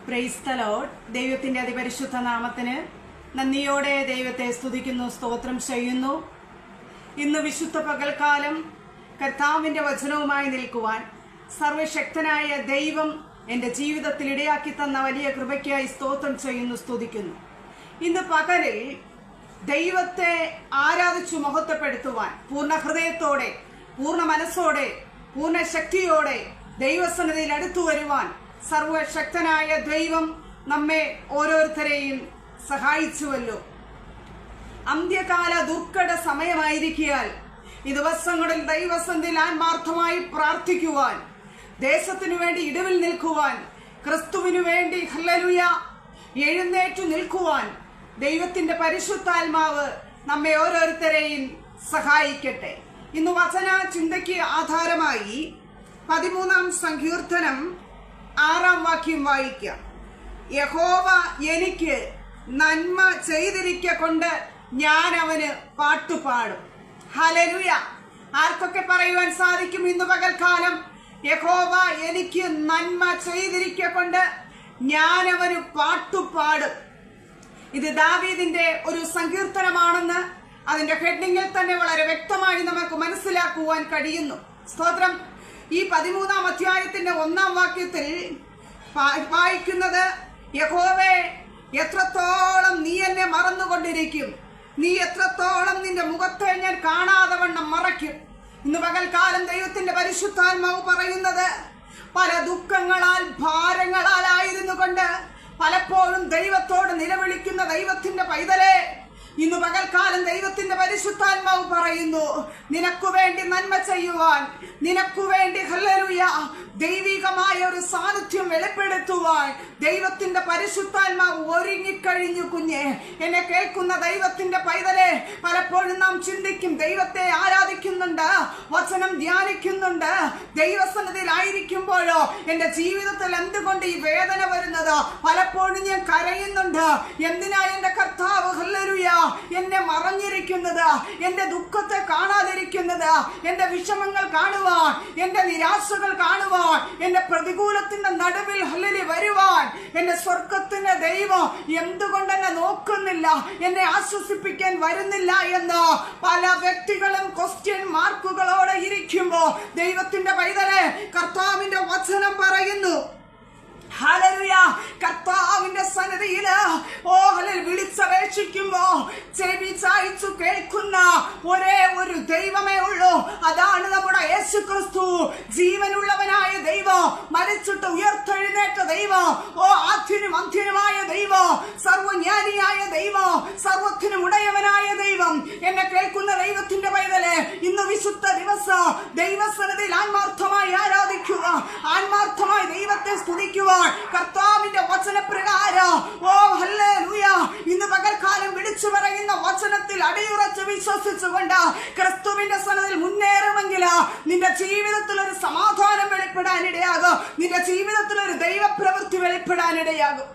Praise the Lord. ദൈവത്തിന്റെ അതിപരിശുദ്ധ നാമത്തിന് നന്ദിയോടെ ദൈവത്തെ സ്തുതിക്കുന്നു, സ്തോത്രം ചെയ്യുന്നു. ഇന്ന് വിശുദ്ധ പകൽക്കാലം കർത്താവിന്റെ വചനവുമായി നിൽക്കുവാൻ സർവശക്തനായ ദൈവം എൻ്റെ ജീവിതത്തിൽ ഇടയാക്കി തന്ന വലിയ കൃപയ്ക്കായി സ്തോത്രം ചെയ്യുന്നു, സ്തുതിക്കുന്നു. ഇന്ന് പകലിൽ ദൈവത്തെ ആരാധിച്ചു മഹത്വപ്പെടുത്തുവാൻ പൂർണ്ണ ഹൃദയത്തോടെ, പൂർണ്ണ മനസ്സോടെ, പൂർണ്ണ ശക്തിയോടെ ദൈവസന്നിധിയിൽ അടുത്തു വരുവാൻ സർവശക്തനായ ദൈവം നമ്മെ ഓരോരുത്തരെയും സഹായിച്ചുവല്ലോ. അന്ത്യകാല ദുർഘട സമയമായിരിക്കാൽ ഈ ദിവസങ്ങളിൽ ദൈവസന്നിധിയിൽ ആത്മാർത്ഥമായി പ്രാർത്ഥിക്കുവാൻ, ദേശത്തിനു വേണ്ടി ഇടവിൽ നിൽക്കുവാൻ, ക്രിസ്തുവിനു വേണ്ടി ഹല്ലേലൂയ എഴുന്നേറ്റു നിൽക്കുവാൻ ദൈവത്തിന്റെ പരിശുദ്ധാത്മാവ് നമ്മെ ഓരോരുത്തരെയും സഹായിക്കട്ടെ. ഇന്ന് വചന ചിന്തയ്ക്ക് ആധാരമായി 13-ാം സങ്കീർത്തനം 6-ാം വാക്യം വായിക്കാം. യഹോവ എനിക്ക് നന്മ ചെയ്തിരിക്കൊണ്ട് ഞാൻ അവന് പാട്ടുപാടും. ഹല്ലേലൂയ. ആർക്കൊക്കെ പറയുവാൻ സാധിക്കും ഇന്ന് പകൽക്കാലം? യഹോവ എനിക്ക് നന്മ ചെയ്തിരിക്കൊണ്ട് ഞാൻ അവന് പാട്ടുപാടും. ഇത് ദാവീദിന്റെ ഒരു സങ്കീർത്തനമാണെന്ന് അതിന്റെ ഹെഡിങ്ങിൽ തന്നെ വളരെ വ്യക്തമായി നമുക്ക് മനസ്സിലാക്കുവാൻ കഴിയുന്നു. സ്തോത്രം. ഈ 13-ാം അധ്യായത്തിന്റെ 1-ാം വാക്യത്തിൽ വായിക്കുന്നത്, യഹോവേ എത്രത്തോളം നീ എന്നെ മറന്നുകൊണ്ടിരിക്കും, നീ എത്രത്തോളം നിന്റെ മുഖത്തെ ഞാൻ കാണാതെ വണ്ണം മറയ്ക്കും. ഇന്ന് പകൽക്കാലം ദൈവത്തിന്റെ പരിശുദ്ധാത്മാവ് പറയുന്നത്, പല ദുഃഖങ്ങളാൽ ഭാരങ്ങളാലായിരുന്നു കൊണ്ട് പലപ്പോഴും ദൈവത്തോട് നിലവിളിക്കുന്ന ദൈവത്തിന്റെ പൈതലേ, ഇന്ന് പകൽക്കാലം ദൈവത്തിന്റെ പരിശുദ്ധാത്മാവ് പറയുന്നു, നിനക്കു വേണ്ടി നന്മ ചെയ്യുവാൻ, നിനക്കു വേണ്ടി ഹല്ലേലൂയ ദൈവികമായ ഒരു സാന്നിധ്യം വെളിപ്പെടുത്തുവാൻ ദൈവത്തിന്റെ പരിശുദ്ധാത്മാവ് ഒരുങ്ങിക്കഴിഞ്ഞു. കുഞ്ഞെ, എന്നെ കേൾക്കുന്ന ദൈവത്തിന്റെ പൈതലെ, പലപ്പോഴും നാം ചിന്തിക്കും, ദൈവത്തെ ആരാധിക്കുന്നുണ്ട്, വചനം ധ്യാനിക്കുന്നുണ്ട്, ദൈവസന്നിധിയിലായിരിക്കുമ്പോഴോ എന്റെ ജീവിതത്തിൽ എന്തുകൊണ്ട് ഈ വേദന വരുന്നത്? പലപ്പോഴും ഞാൻ കരയുന്നുണ്ട്, എന്തിനാ എന്റെ കർത്താവ് ഹല്ലേലൂയ എന്നെ മറഞ്ഞിരിക്കുന്നത്, എന്റെ ദുഃഖത്തെ കാണാതിരിക്കുന്നത്, എന്റെ വിഷമങ്ങൾ കാണുവാൻ, എന്റെ നിരാശകൾ കാണുവാൻ, എന്റെ പ്രതികൂലത്തിന്റെ നടുവിൽ ഹല്ലേലൂയ വരുവാൻ എന്റെ സ്വർഗത്തിന്റെ ദൈവം എന്തുകൊണ്ട് എന്നെ നോക്കുന്നില്ല, എന്നെ ആശ്വസിപ്പിക്കാൻ വരുന്നില്ല എന്ന് പല വ്യക്തികളും ക്വസ്റ്റ്യൻ മാർക്കുകളോടെ ഇരിക്കുമ്പോ ദൈവത്തിന്റെ പൈതലെ, കർത്താവിന്റെ വചനം പറയുന്നു, ഹല്ലേലൂയ, കർത്താവിന്റെ സന്നിധിയില് വിളിച്ചപേക്ഷിക്കുമ്പോ ചെവി ചായ്ച്ചു കേൾക്കുന്ന ഒരേ ഒരു ദൈവമേ ഉള്ളൂ. അതാണ് നമ്മുടെ യേശു ക്രിസ്തു, ജീവനുള്ളവനായ ദൈവം, മരിച്ചിട്ട് ഉയർത്തെഴുന്നേറ്റ ദൈവം, ആദ്യനും അന്ത്യനുമായ ദൈവം, സർവജ്ഞാനിയായ ദൈവം, സർവത്തിനും ഉടയവനായ ദൈവം. എന്നെ കേൾക്കുന്ന ദൈവത്തിന്റെ പൈതലെ, ഇന്ന് വിശുദ്ധ ദിവസം ദൈവസന്നിധിയിൽ ആത്മാർത്ഥമായി ആരാധിക്കുക, ആത്മാർത്ഥമായി ദൈവത്തെ സ്തുതിക്കുക. കർത്താവിന്റെ വചനപ്രകാരം ഹല്ലേലൂയ ഇന്ന് പകൽക്കാലം വിളിച്ചു പറയുന്ന വചനത്തിൽ അടിയുറച്ച് വിശ്വസിച്ചുകൊണ്ട് ക്രിസ്തുവിന്റെ സന്നിധിയിൽ മുന്നേറുമെങ്കിൽ നിന്റെ ജീവിതത്തിൽ ഒരു സമാധാനം വെളിപ്പെടാനിടയാകും, നിന്റെ ജീവിതത്തിൽ ഒരു ദൈവപ്രവൃത്തി വെളിപ്പെടാനിടയാകും.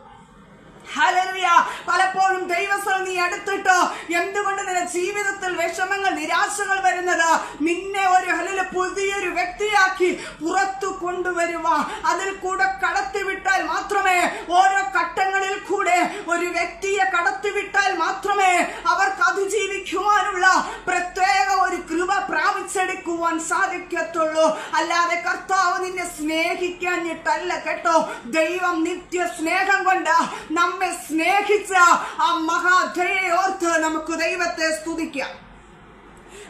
ഹല്ലേലൂയ. പലപ്പോഴും ദൈവസ്ഥലം നീ അടുത്തിട്ട് എന്തുകൊണ്ട് നിന്റെ ജീവിതത്തിൽ വിഷമങ്ങൾ, നിരാശകൾ വരുന്നത്? നിന്നെ ഒരു പുതിയൊരു വ്യക്തിയാക്കി പുറത്തു കൊണ്ടുവരുക, അതിൽ കൂടെ കടത്തിവിട്ടാൽ മാത്രമേ, ഓരോ ഘട്ടങ്ങളിൽ കൂടെ ഒരു വ്യക്തിയെ കടത്തിവിട്ടാൽ മാത്രമേ അവർക്ക് അതിജീവിക്കുവാനുള്ള പ്രത്യേക ഒരു കൃപ പ്രാപിച്ചെടുക്കുവാൻ സാധിക്കത്തുള്ളൂ. അല്ലാതെ കർത്താവ് നിന്നെ സ്നേഹിക്കാഞ്ഞിട്ടല്ല കേട്ടോ. ദൈവം നിത്യ സ്നേഹം കൊണ്ട് നമ്മെ സ്നേഹിച്ച ആ മഹാദയെ ഓർത്ത് നമുക്ക് ദൈവത്തെ സ്തുതിക്കാം.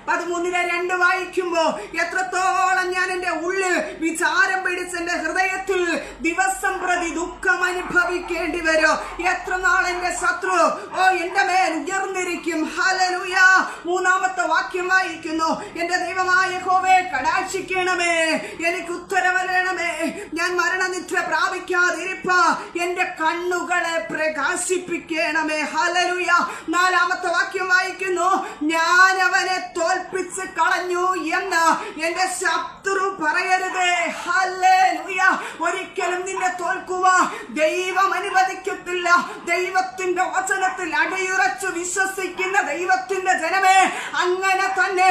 13:2 വായിക്കുമ്പോ, എത്രത്തോളം ഞാൻ എന്റെ ഉള്ളിൽ വിചാരം പിടിച്ച് എന്റെ ഹൃദയത്തിൽ ദിവസം പ്രതി ദുഃഖം അനുഭവിക്കേണ്ടി വരും. എത്ര നാൾ എന്റെ ശത്രു എന്റെ മേൽ ഉയർന്നിരിക്കും. ഹല്ലേലൂയ. 3-ാമത്തെ വാക്യം വായിക്കുന്നു, എന്റെ ദൈവമായ യഹോവേ കടാക്ഷിക്കണമേ, എനിക്ക് ഉത്തരവരണമേ, ഞാൻ മരണനിദ്ര പ്രാപിക്കാതിരിപ്പ എന്റെ കണ്ണുകളെ പ്രകാശിപ്പിക്കണമേ. ഹല്ലേലൂയ. 4-ാമത്തെ വാക്യം വായിക്കുന്നു, ഞാൻ അവനെ തോൽപ്പിച്ച് കളഞ്ഞു എന്ന് എന്റെ ശത്രു പറയരുതേ. ഹല്ലേലൂയ. ഒരിക്കലും നിന്നെ തോൽക്കുവാൻ ദൈവം അനുവദിക്കത്തില്ല. ദൈവത്തിന്റെ വചനത്തിൽ അടിയുറച്ചു വിശ്വസിക്കുന്ന ദൈവത്തിന്റെ ജനമേ, അങ്ങനെ തന്നെ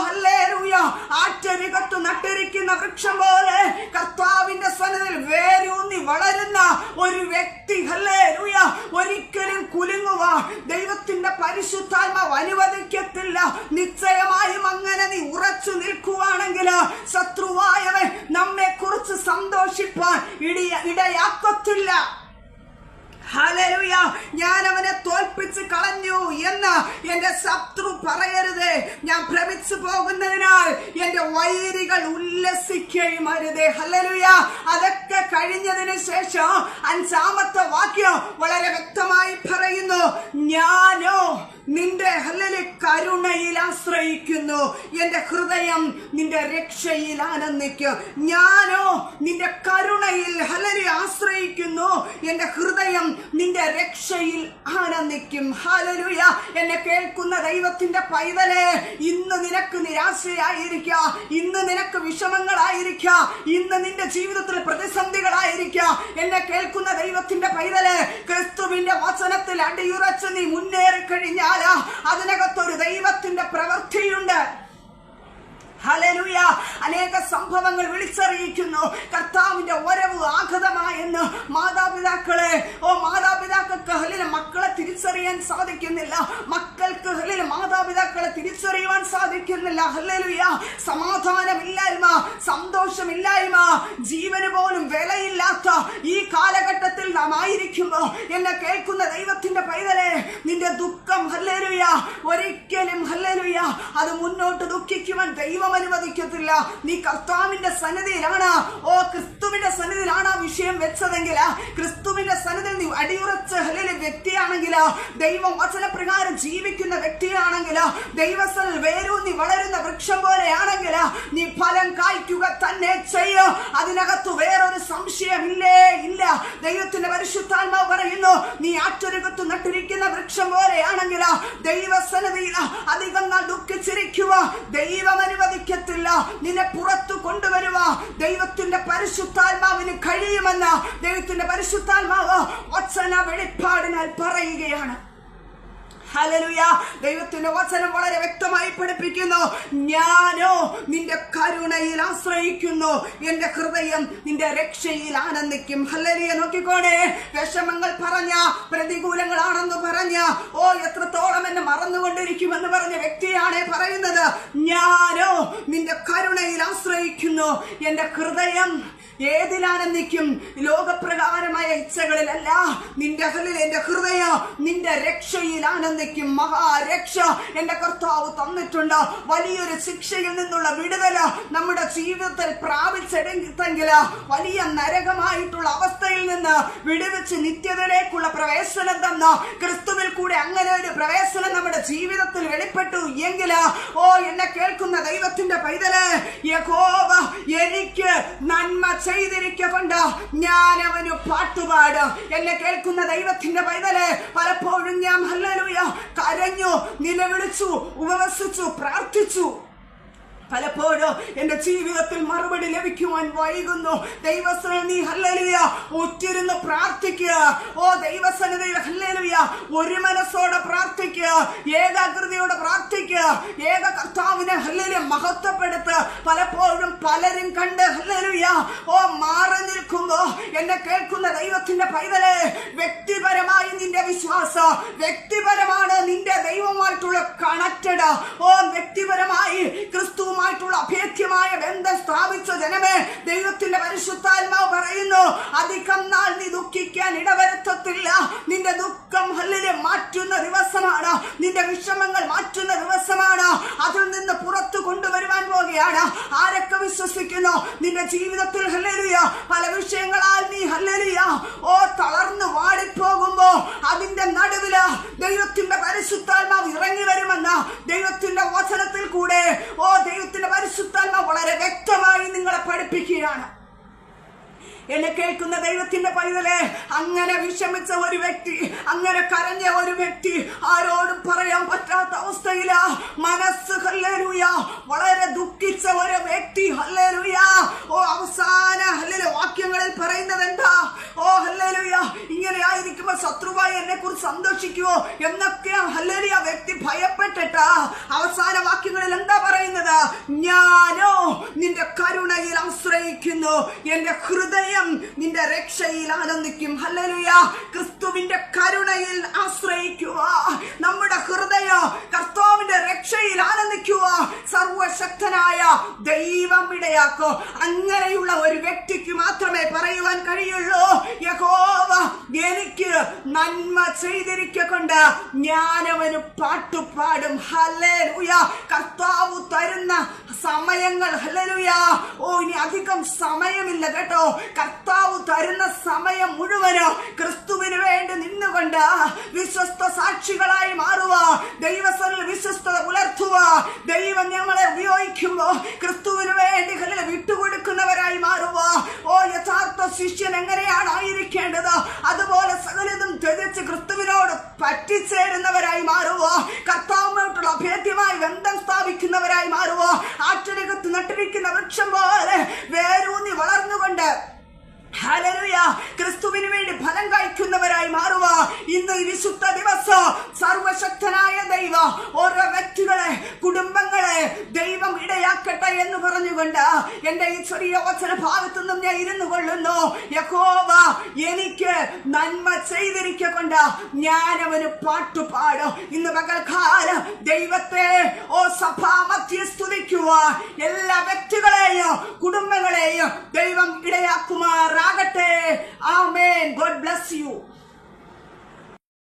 ഹല്ലേലൂയ ആറ്റരികത്ത് നട്ടിരിക്കുന്ന വൃക്ഷം പോലെ കർത്താവിന്റെ സന്നിധിയിൽ വേരൂന്നി വളരുന്ന ഒരു വ്യക്തി ഇടയാക്കത്തില്ല. ഹല്ലേലൂയ. ഞാൻ അവനെ തോൽപ്പിച്ച് കളഞ്ഞു എന്ന് എന്റെ ശത്രു പറയരുത്. ഞാൻ ഭ്രമിച്ചു പോകുന്നതിനാൽ എന്റെ വൈരികൾ ഉല്ലസിക്കുകയും അരുതേ. ഹല്ലേലൂയ. അതൊക്കെ കഴിഞ്ഞതിന് ശേഷം 5-ാമത്തെ വാക്യം വളരെ വ്യക്തമായി പറയുന്നു, ഞാനോ നിന്റെ കരുണയിൽ ആശ്രയിക്കുന്നു, എന്റെ ഹൃദയം നിന്റെ രക്ഷയിൽ ആനന്ദിക്കും. ഞാനോ നിന്റെ കരുണയിൽ ആശ്രയിക്കുന്നു, എന്റെ ഹൃദയം നിന്റെ രക്ഷയിൽ ആനന്ദിക്കും. ഹല്ലേലൂയ. എന്നെ കേൾക്കുന്ന ദൈവത്തിന്റെ പൈതലേ, ഇന്ന് നിനക്ക് നിരാശയായിരിക്കാം, ഇന്ന് നിനക്ക് വിഷമങ്ങളായിരിക്കാം, ഇന്ന് നിന്റെ ജീവിതത്തിൽ പ്രതിസന്ധികളായിരിക്കാം. എന്നെ കേൾക്കുന്ന ദൈവത്തിന്റെ പൈതലേ, ക്രിസ്തുവിന്റെ വചനത്തിൽ അടിയുറച്ച് നീ മുന്നേറി കഴിഞ്ഞാൽ അതിനകത്തൊരു ദൈവത്തിന്റെ പ്രവൃത്തിയുണ്ട്. ഹല്ലേലൂയ. അനേക സംഭവങ്ങൾ വിളിച്ചറിയിക്കുന്നു കർത്താവിന്റെ വരവ് ആഗതമായെന്ന്. മാതാപിതാക്കൾക്ക് മക്കളെ തിരിച്ചറിയാൻ സാധിക്കുന്നില്ല, മക്കൾക്ക് മാതാപിതാക്കളെ തിരിച്ചറിയുവാൻ സാധിക്കുന്നില്ല. ഹല്ലേലൂയ. സമാധാനമില്ലായ്മ, സന്തോഷമില്ലായ്മ, ജീവന് പോലും വിലയില്ലാത്ത ഈ കാലഘട്ടത്തിൽ നാം ആയിരിക്കുമ്പോ എന്നെ കേൾക്കുന്ന ദൈവത്തിന്റെ പൈതലേ, നിന്റെ ദുഃഖം ഹല്ലേലൂയ ഒരിക്കലും ഹല്ലേലൂയ അത് മുന്നോട്ട് ദുഃഖിക്കുവാൻ ദൈവം അനുവദിക്കത്തില്ല. നീ കർത്താവിന്റെ സന്നിധിയിലാണ്, ക്രിസ്തുവിന്റെ സന്നിധിയിലാണ് ആ വിഷയം വെച്ചതെങ്കിൽ, ക്രിസ്തുവിന്റെ സന്നിധിയിൽ നീ അടിയുറച്ച വ്യക്തിയാണെങ്കിൽ, ദൈവം വചനപ്രകാരം ജീവിക്കുന്ന വ്യക്തിയാണെങ്കിൽ, ദൈവസ്ഥനിൽ വേരൂന്നി വളരുന്ന വൃക്ഷം പോലെയാണെങ്കിൽ നീ ഫലം കായ്ക്കുക തന്നെ ചെയ്യും. അതിനകത്ത് വേറൊരു സംശയമില്ലേ ഇല്ല. ദൈവത്തിന്റെ പരിശുദ്ധാത്മാവ് പറയുന്നു, നീ ആറ്റൊരുകത്ത് നട്ടിരിക്കുന്ന വൃക്ഷം പോലെയാണെങ്കിൽ ദൈവസന്നിധിയിൽ അധികം നാൾ ദുഃഖിച്ചിരിക്കുക ദൈവം അനുവദിക്കത്തില്ല. നിന്നെ പുറത്തു കൊണ്ടുവരുക ദൈവത്തിന്റെ പരിശുദ്ധാത്മാവിന് കഴിയുമെന്ന് ദൈവത്തിന്റെ പരിശുദ്ധാത്മാവ് വചന വെളിപ്പാടിനാൽ പറയുകയാണ്. ഹല്ലേലൂയ. ദൈവത്തിന്റെ വചനം വളരെ വ്യക്തമായി പഠിപ്പിക്കുന്നു, ഞാനോ നിന്റെ കരുണയിൽ ആശ്രയിക്കുന്നു, എന്റെ ഹൃദയം നിന്റെ രക്ഷയിൽ ആനന്ദിക്കും. ഹല്ലേലൂയ. നോക്കിക്കോണേ, വിഷമങ്ങൾ പറഞ്ഞ, പ്രതികൂലങ്ങളാണെന്ന് പറഞ്ഞ, എത്രത്തോളം എന്നെ മറന്നുകൊണ്ടിരിക്കുമെന്ന് പറഞ്ഞ വ്യക്തിയാണ് പറയുന്നത്, ഞാനോ നിന്റെ കരുണയിൽ ആശ്രയിക്കുന്നു, എന്റെ ഹൃദയം ഏതിലാനന്ദിക്കും? ലോകപ്രകാരമായ ഇച്ഛകളിലല്ല, എന്റെ ഹൃദയം നിന്റെ രക്ഷയിൽ ആനന്ദിക്കും. മഹാരക്ഷ എന്റെ കർത്താവ് തന്നിട്ടുണ്ട്. വലിയൊരു ശിക്ഷയിൽ നിന്നുള്ള വിടുതല നമ്മുടെ ജീവിതത്തിൽ പ്രാപിച്ചെടുത്തെങ്കിൽ വലിയ നരകമായിട്ടുള്ള അവസ്ഥയിൽ നിന്ന് വിടുവിച്ച് നിത്യതയിലേക്കുള്ള പ്രവേശനം തന്ന ക്രിസ്തുവിൽ കൂടെ അങ്ങനെ ഒരു പ്രവേശനം നമ്മുടെ ജീവിതത്തിൽ വെളിപ്പെട്ടു എങ്കിൽ, എന്നെ കേൾക്കുന്ന ദൈവത്തിന്റെ പൈതലേ, യഹോവ എനിക്ക് നന്മ ചെയ്തിരിക്കൊണ്ട് ഞാൻ അവന് പാട്ടുപാടും. എന്നെ കേൾക്കുന്ന ദൈവത്തിന്റെ പൈതലേ, പലപ്പോഴും ഞാൻ ഹല്ലേലൂയ കരഞ്ഞു, നിലവിളിച്ചു, ഉപവസിച്ചു, പ്രാർത്ഥിച്ചു. പലപ്പോഴും എന്റെ ജീവിതത്തിൽ മറുപടി ലഭിക്കുവാൻ വൈകുന്നു. ദൈവസന്നിധിയിൽ നീ ഹല്ലേലൂയ ഒറ്റിരുന്ന് പ്രാർത്ഥിക്കുക. ദൈവസന്നിധിയിൽ ഹല്ലേലൂയ ഒരു മനസ്സോടെ പ്രാർത്ഥിക്കുക, ഏകാഗ്രതയോടെ പ്രാർത്ഥിക്കുക, ഏക കർത്താവിനെ ഹല്ലേലൂയ മഹത്വപ്പെടുത്തുക. പലപ്പോഴും പലരും കണ്ട് ഹല്ലേലൂയ മാറി നിൽക്കുമ്പോ എന്നെ കേൾക്കുന്ന ദൈവത്തിന്റെ പൈതലേ, വ്യക്തിപരമായി നിന്റെ വിശ്വാസം, വ്യക്തിപരമാണ് നിന്റെ ദൈവമായിട്ടുള്ള കണക്റ്റഡ്, വ്യക്തിപരമായി ക്രിസ്തു അഭേദ്യമായ ബന്ധം സ്ഥാപിച്ച ജനമേ, ദൈവത്തിന്റെ പരിശുദ്ധാത്മാവ് പറയുന്നു, അധികം നാൾ നീ ദുഃഖിക്കാൻ ഇടവരുത്തത്തില്ല. നിന്റെ ദുഃഖം ഹല്ലേലൂയ മാറ്റുന്ന ദിവസമാണ്, നിന്റെ വിഷമങ്ങൾ മാറ്റുന്ന ദിവസമാണ്. അതിൽ നിന്ന് പുറത്തു കൊണ്ടുവരുവാൻ പോകുകയാണ്. ആരൊക്കെ വിശ്വസിക്കുന്നു നിന്റെ ജീവിതത്തിൽ ഹല്ലേലൂയ പല വിഷയങ്ങളാൽ നീ ഹല്ലേലൂയ തളർന്നു വാടിപ്പോകുമ്പോ അതിന്റെ നടുവില് ദൈവത്തിന്റെ പരിശുദ്ധാത്മാവ് ഇറങ്ങി വരുമെന്ന് ദൈവത്തിന്റെ വചനത്തിൽ കൂടെ ദൈവത്തിന്റെ പരിശുദ്ധാത്മാവ് വളരെ വ്യക്തമായി നിങ്ങളെ പഠിപ്പിക്കുകയാണ്. എന്നെ കേൾക്കുന്ന ദൈവത്തിന്റെ പൈതലേ, അങ്ങനെ വിഷമിച്ച ഒരു വ്യക്തി, അങ്ങനെ കരഞ്ഞ ഒരു വ്യക്തി, ആരോടും പറയാൻ പറ്റാത്ത അവസ്ഥയില മനസ്സ് ഹല്ലേലൂയ വളരെ ദുഃഖിച്ച ഒരു വ്യക്തി ഹല്ലേലൂയ അവസാന ഹല്ലേലൂയ വാക്യങ്ങളിൽ പറയുന്നത് എന്താ? ഹല്ലേലൂയ ഇങ്ങനെ ആയിരിക്കുമ്പോ ശത്രുവായി എന്നെ അതിനെ കുറിച്ച് സന്തോഷിക്കുവോ എന്നൊക്കെ ഹല്ലേലൂയ വ്യക്തി ഭയപ്പെട്ടിട്ട് അവസാന വാക്യങ്ങളിൽ എന്താ പറയുന്നത്? ഞാനോ നിന്റെ കരുണയിൽ ആശ്രയിക്കുന്നു, എന്റെ ഹൃദയം നിന്റെ രക്ഷയിൽ ആനന്ദിക്കും. ഹല്ലേലൂയ. ക്രിസ്തുവിന്റെ കരുണയിൽ ആശ്രയിക്കുക, നമ്മുടെ ഹൃദയം കർത്താവിന്റെ രക്ഷയിൽ ആനന്ദിക്കുക. സർവശക്തനായ ദൈവം ഇടയാക്കോ. അങ്ങനെയുള്ള ഒരു വ്യക്തിക്ക് മാത്രമേ പറയുവാൻ കഴിയുള്ളൂ, യഹോവ എനിക്ക് നന്മ ചെയ്തിരിക്കൊണ്ട് ഞാനവന് പാട്ടുപാടും. ഹല്ലേലൂയ. കർത്താവ് തരുന്ന സമയങ്ങൾ, ഹല്ലേലൂയ, ഇനി അധികം സമയമില്ല കേട്ടോ. കർത്താവ് തരുന്ന സമയം മുഴുവനും ക്രിസ്തുവിന് വേണ്ടി നിന്നുകൊണ്ട് വിശ്വസ്ത സാക്ഷികളായി മാറുക, ദൈവസനിൽ വിശ്വസ്തത പുലർത്തുക. ദൈവം ഞങ്ങളെ ഉപയോഗിക്കുമ്പോ ക്രിസ്തുവിന് വേണ്ടി വിട്ടുകൊടുക്കുന്നവരായി മാറുക. യഥാർത്ഥ ശിഷ്യൻ എങ്ങനെയാണ് ആയിരിക്കേണ്ടത് അതുപോലെ സകലതും ത്യജിച്ച് ക്രിസ്തുവിനോട് പറ്റിച്ചേരുന്നവരായി മാറുക. കർത്താവുമായിട്ടുള്ള അഭേദ്യമായ ബന്ധം സ്ഥാപിക്കുന്നവരായി മാറുക. ആറ്റരകത്ത് നട്ടിരിക്കുന്ന വൃക്ഷം പോലെ വേരൂന്നി വളർന്നുകൊണ്ട് ഹല്ലേലൂയ ക്രിസ്തുവിന് വേണ്ടി ഫലം കഴിക്കുന്നവരായി മാറുക. ഇന്ന് ഈ വിശുദ്ധ ദിവസം സർവശക്തനായ ദൈവം ഓരോ വ്യക്തികളെ, കുടുംബങ്ങളെ ദൈവം ഇടയാക്കട്ടെ എന്ന് പറഞ്ഞുകൊണ്ട് എന്റെ ഈ ചെറിയ വചന ഭാഗത്തു നിന്നും ഞാൻ ഇരുന്നു കൊള്ളുന്നു. യഹോവ എനിക്ക് നന്മ ചെയ്തിരിക്കൊണ്ട് ഞാനവന് പാട്ടുപാടും. ഇന്ന് പകൽക്കാലം ദൈവത്തെ സഭാമധ്യേ സ്തുതിക്കുക. എല്ലാ വ്യക്തികളെയും കുടുംബങ്ങളെയും ദൈവം ഇടയാക്കുമാറാകട്ടെ. ആമേൻ. God bless you.